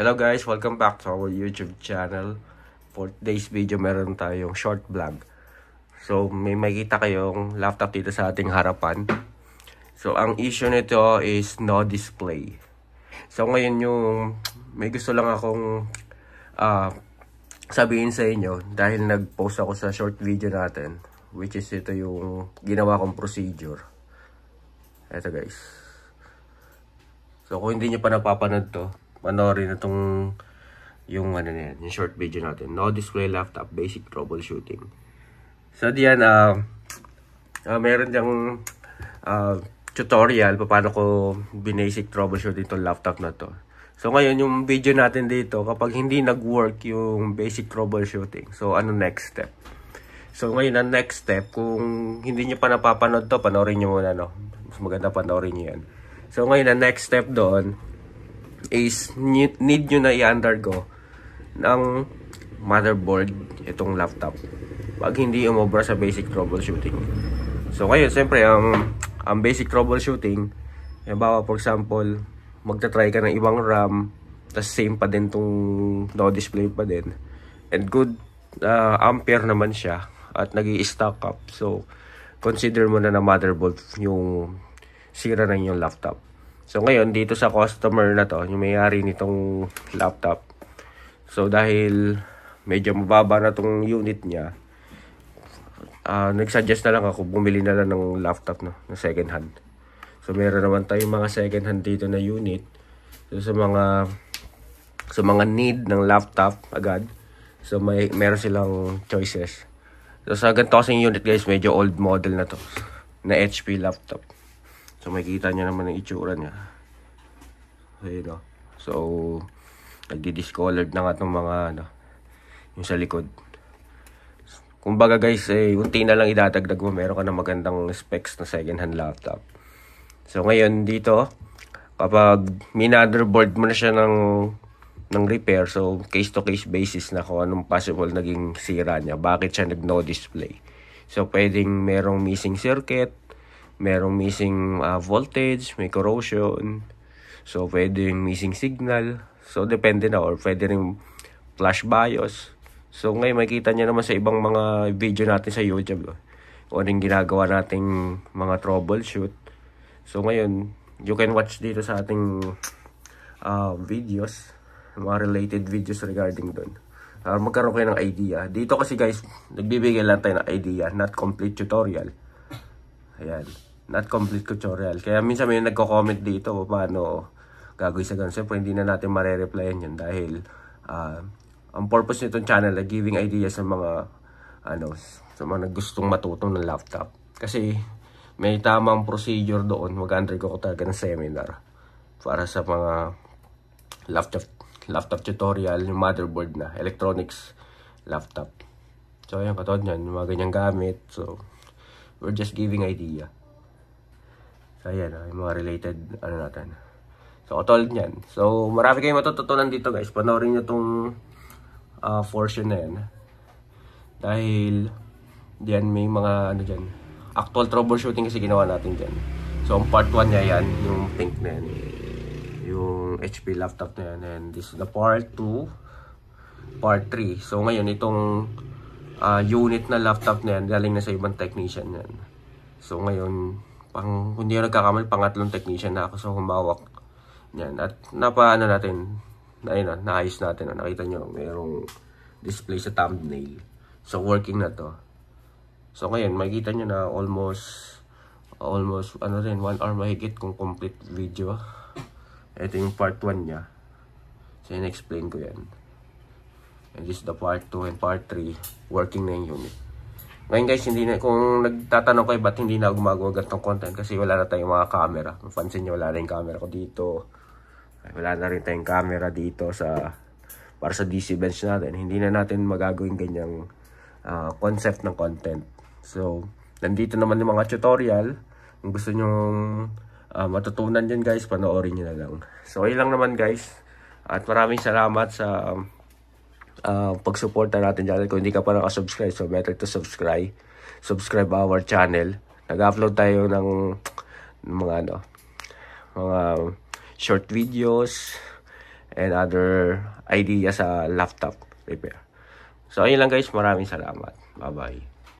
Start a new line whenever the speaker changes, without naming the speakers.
Hello guys, welcome back to our YouTube channel. For today's video, meron tayong short vlog. So, may makita kayong laptop dito sa ating harapan. So, ang issue nito is no display. So, ngayon may gusto lang akong sabihin sa inyo dahil nag-post ako sa short video natin, which is ito yung ginawa kong procedure. Ito guys. So, kung hindi nyo pa napapanood to, panoorin na itong yung short video natin. No display laptop, basic troubleshooting. So, diyan, meron diyang tutorial paano ko binasic troubleshooting itong laptop na to. So, ngayon, yung video natin dito, kapag hindi nag-work yung basic troubleshooting, so, ano next step? So, ngayon, ang next step, kung hindi nyo pa napapanood to, panoorin nyo muna, no? Mas maganda panoorin nyo yan. So, ngayon, ang next step doon, is need nyo na i-undergo ng motherboard itong laptop pag hindi umobra sa basic troubleshooting. So ngayon, siyempre ang basic troubleshooting, halimbawa for example, magta-try ka ng ibang RAM, tas same pa din tong no display pa din, and good ampere naman siya at nag-i-stack up, so consider mo na motherboard yung sira na yung laptop. So, ngayon, dito sa customer na to, yung may-ari nitong laptop. So, dahil medyo mababa na tong unit niya, nagsuggest na lang ako, bumili na lang ng laptop na second hand. So, meron naman tayong mga second hand dito na unit. So, sa mga need ng laptop agad. So, meron silang choices. So, sa ganito kasing unit guys, medyo old model na to. Na HP laptop. So, makikita nyo naman ang itsura niya. Ayun, no? So, nagdi-discolored na nga itong mga, yung sa likod. Kumbaga guys, unti na lang idadagdag mo, meron ka na magandang specs na second-hand laptop. So, ngayon dito, kapag minotherboard mo na siya ng repair, so case-to-case basis na kung anong possible naging sira niya, bakit siya nag-no display. So, pwedeng merong missing circuit, merong missing voltage, may corrosion. So, pwedeng missing signal. So, depende na. Or pwede rin flash BIOS. So, ngayon makikita nyo naman sa ibang mga video natin sa YouTube. Kung anong ginagawa nating mga troubleshoot. So, ngayon, you can watch dito sa ating videos. Mga related videos regarding doon. Magkaroon kayo ng idea. Dito kasi guys, nagbibigay lang tayo ng idea. Not complete tutorial. Ayan. Not complete tutorial. Kaya minsan may nagko-comment dito paano gagawin sa ganun. Siyempre, hindi na natin mare-replyan yun dahil ang purpose nitong channel ay giving ideas sa mga sa mga gustong matutong ng laptop. Kasi may tamang procedure doon. Mag-undergo ko talaga ng seminar para sa mga laptop tutorial, yung motherboard na, electronics laptop. So, ayan, katulad yan, yung mga ganyang gamit. So, we're just giving idea. So, ayan, yung mga related, natin. So, katulad yan. So, marami kayong matututunan dito, guys. Panoorin nyo itong portion na yan. Dahil, diyan may mga, dyan, actual troubleshooting kasi ginawa natin dyan. So, ang part 1 niya yan, yung pink na yan. Yung HP laptop na yan. And this is the part 2, part 3. So, ngayon, itong unit na laptop na yan, galing na sa ibang technician yan. So, ngayon, kung hindi ako nagkakamali, pangatlong technician na ako sa humawak yan. At naayos natin. Nakita nyo, mayroong display sa thumbnail. So, working na to. So, ngayon, makikita nyo na almost 1 hour mahigit kung complete video. Ito yung part 1 niya. So, in-explain ko yan. And this is the part 2 and part 3. Working na yung unit. Ngayon guys, kung nagtatanong kayo ba't hindi na gumagawa ganitong content kasi wala na tayong mga camera. Mapansin nyo, wala na yung camera ko dito. Wala na rin tayong camera dito para sa DC bench natin. Hindi na natin magagawin ganyang concept ng content. So, nandito naman yung mga tutorial. Kung gusto nyo matutunan dyan guys, panoorin nyo na lang. So, ayun lang naman guys. At maraming salamat sa pag-suporta natin dyan. Kung hindi ka pa nakasubscribe, so better to subscribe our channel. Nag-upload tayo ng mga short videos, and other idea sa laptop repair. So, ayun lang guys. Maraming salamat. Bye-bye.